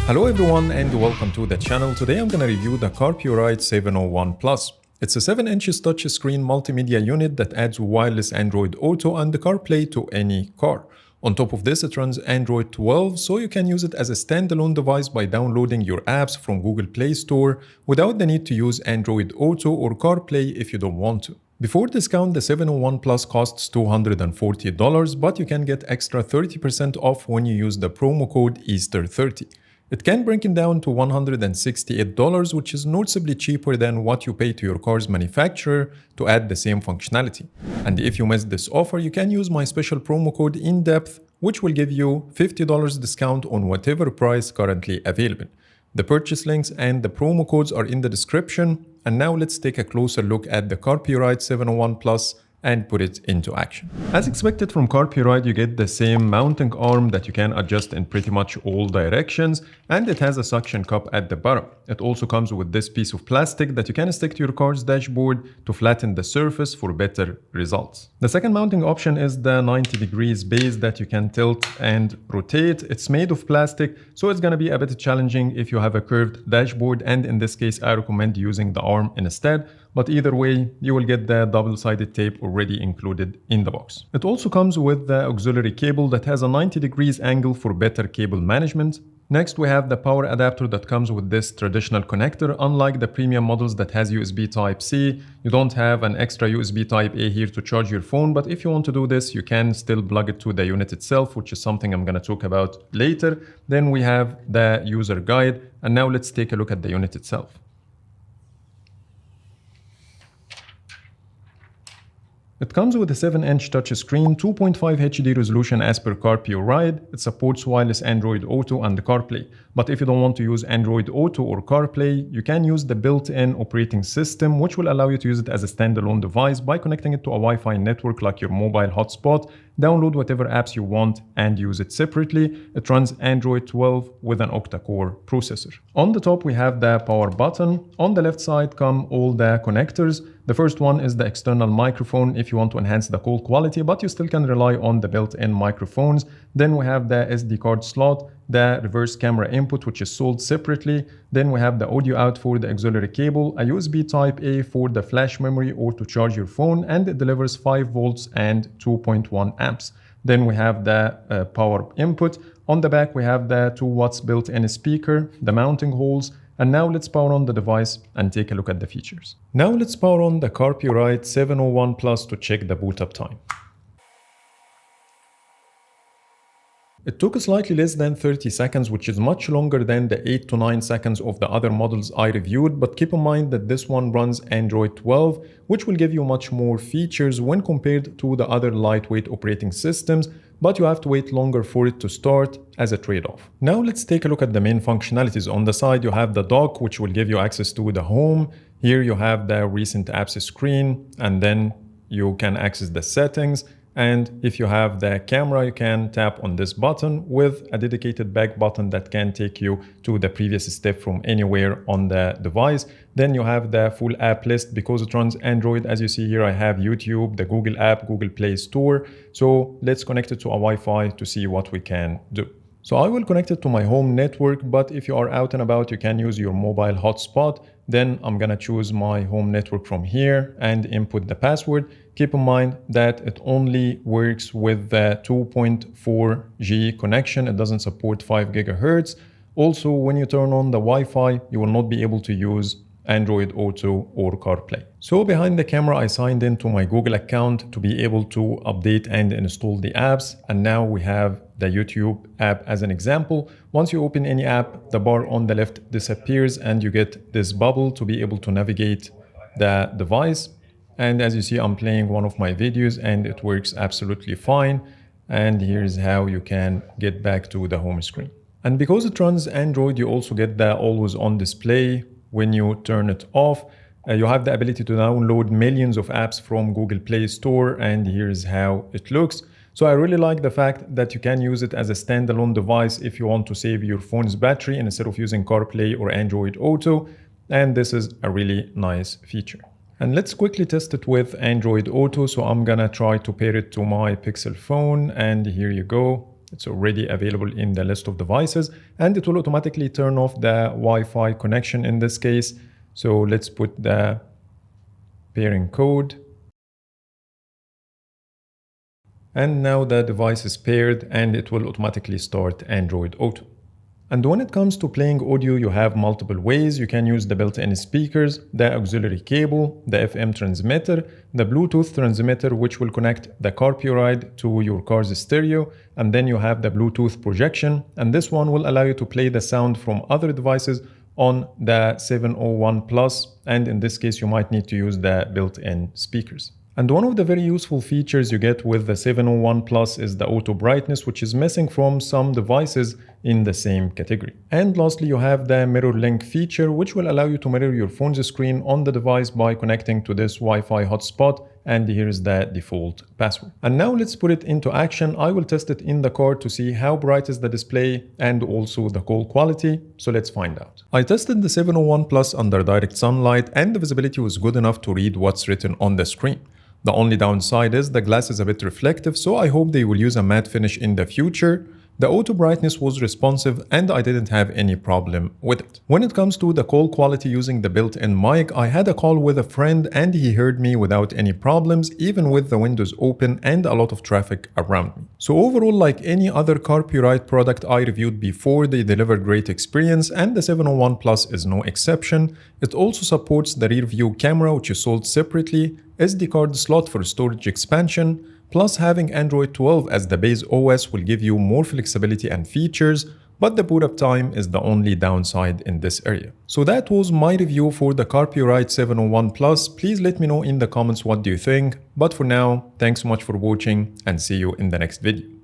Hello everyone and welcome to the channel. Today I'm gonna review the Carpuride 701 Plus. It's a 7-inch touchscreen multimedia unit that adds wireless Android Auto and the CarPlay to any car. On top of this, it runs Android 12, so you can use it as a standalone device by downloading your apps from Google Play Store without the need to use Android Auto or CarPlay if you don't want to. Before discount, the 701 Plus costs $240, but you can get extra 30% off when you use the promo code Easter30. It can bring it down to $168, which is noticeably cheaper than what you pay to your car's manufacturer to add the same functionality. And if you missed this offer, you can use my special promo code INDEPTH, which will give you $50 discount on whatever price currently available. The purchase links and the promo codes are in the description. And now let's take a closer look at the Carpuride 701 Plus and put it into action. As expected from Carpuride, you get the same mounting arm that you can adjust in pretty much all directions, and it has a suction cup at the bottom. It also comes with this piece of plastic that you can stick to your car's dashboard to flatten the surface for better results. The second mounting option is the 90 degrees base that you can tilt and rotate. It's made of plastic, so it's gonna be a bit challenging if you have a curved dashboard, and in this case I recommend using the arm instead. But either way, you will get the double-sided tape already included in the box. It also comes with the auxiliary cable that has a 90 degrees angle for better cable management. Next, we have the power adapter that comes with this traditional connector. Unlike the premium models that has USB Type-C, you don't have an extra USB Type-A here to charge your phone, but if you want to do this, you can still plug it to the unit itself, which is something I'm going to talk about later. Then we have the user guide, and now let's take a look at the unit itself. It comes with a 7-inch touchscreen, 2.5 HD resolution as per Carpuride. It supports wireless Android Auto and CarPlay. But if you don't want to use Android Auto or CarPlay, you can use the built-in operating system, which will allow you to use it as a standalone device by connecting it to a Wi-Fi network like your mobile hotspot, download whatever apps you want and use it separately. It runs Android 12 with an octa-core processor. On the top, we have the power button. On the left side come all the connectors. The first one is the external microphone if you want to enhance the call quality, but you still can rely on the built-in microphones. Then we have the SD card slot, the reverse camera input, which is sold separately. Then we have the audio out for the auxiliary cable, a USB Type-A for the flash memory or to charge your phone, and it delivers 5 volts and 2.1 amps. Then we have the power input. On the back, we have the 2 watts built-in speaker, the mounting holes. And now let's power on the device and take a look at the features. Now let's power on the Carpuride 701 Plus to check the boot up time. It took slightly less than 30 seconds, which is much longer than the 8 to 9 seconds of the other models I reviewed, but keep in mind that this one runs Android 12, which will give you much more features when compared to the other lightweight operating systems, but you have to wait longer for it to start as a trade-off. Now let's take a look at the main functionalities. On the side, you have the dock, which will give you access to the home. Here you have the recent apps screen, and then you can access the settings. And if you have the camera, you can tap on this button with a dedicated back button that can take you to the previous step from anywhere on the device. Then you have the full app list because it runs Android. As you see here, I have YouTube, the Google app, Google Play Store. So let's connect it to a Wi-Fi to see what we can do. So I will connect it to my home network, but if you are out and about, you can use your mobile hotspot. Then I'm gonna choose my home network from here and input the password. Keep in mind that it only works with the 2.4G connection. It doesn't support 5 gigahertz. Also, when you turn on the Wi-Fi, you will not be able to use Android Auto or CarPlay. So behind the camera, I signed into my Google account to be able to update and install the apps. And now we have the YouTube app as an example. Once you open any app, the bar on the left disappears and you get this bubble to be able to navigate the device. And as you see, I'm playing one of my videos and it works absolutely fine. And here's how you can get back to the home screen. And because it runs Android, you also get the always on display. When you turn it off, you have the ability to download millions of apps from Google Play Store, and here's how it looks. So I really like the fact that you can use it as a standalone device if you want to save your phone's battery instead of using CarPlay or Android Auto, and this is a really nice feature. And let's quickly test it with Android Auto. So I'm gonna try to pair it to my Pixel phone, and here you go. It's already available in the list of devices, and it will automatically turn off the Wi-Fi connection in this case. So let's put the pairing code. And now the device is paired and it will automatically start Android Auto. And when it comes to playing audio, you have multiple ways. You can use the built-in speakers, the auxiliary cable, the FM transmitter, the Bluetooth transmitter, which will connect the Carpuride to your car's stereo, and then you have the Bluetooth projection, and this one will allow you to play the sound from other devices on the 701 Plus, and in this case you might need to use the built-in speakers. And one of the very useful features you get with the 701 Plus is the auto brightness, which is missing from some devices in the same category. And lastly, you have the mirror link feature, which will allow you to mirror your phone's screen on the device by connecting to this Wi-Fi hotspot. And here is the default password. And now let's put it into action. I will test it in the car to see how bright is the display and also the call quality. So let's find out. I tested the 701 Plus under direct sunlight and the visibility was good enough to read what's written on the screen. The only downside is the glass is a bit reflective, so I hope they will use a matte finish in the future. The auto brightness was responsive and I didn't have any problem with it. When it comes to the call quality using the built-in mic, I had a call with a friend and he heard me without any problems, even with the windows open and a lot of traffic around me. So overall, like any other Carpuride product I reviewed before, they deliver great experience and the 701 Plus is no exception. It also supports the rear view camera, which is sold separately, SD card slot for storage expansion, plus having Android 12 as the base OS will give you more flexibility and features, but the boot up time is the only downside in this area. So that was my review for the Carpuride 701 Plus. Please let me know in the comments what do you think, but for now, thanks so much for watching and see you in the next video.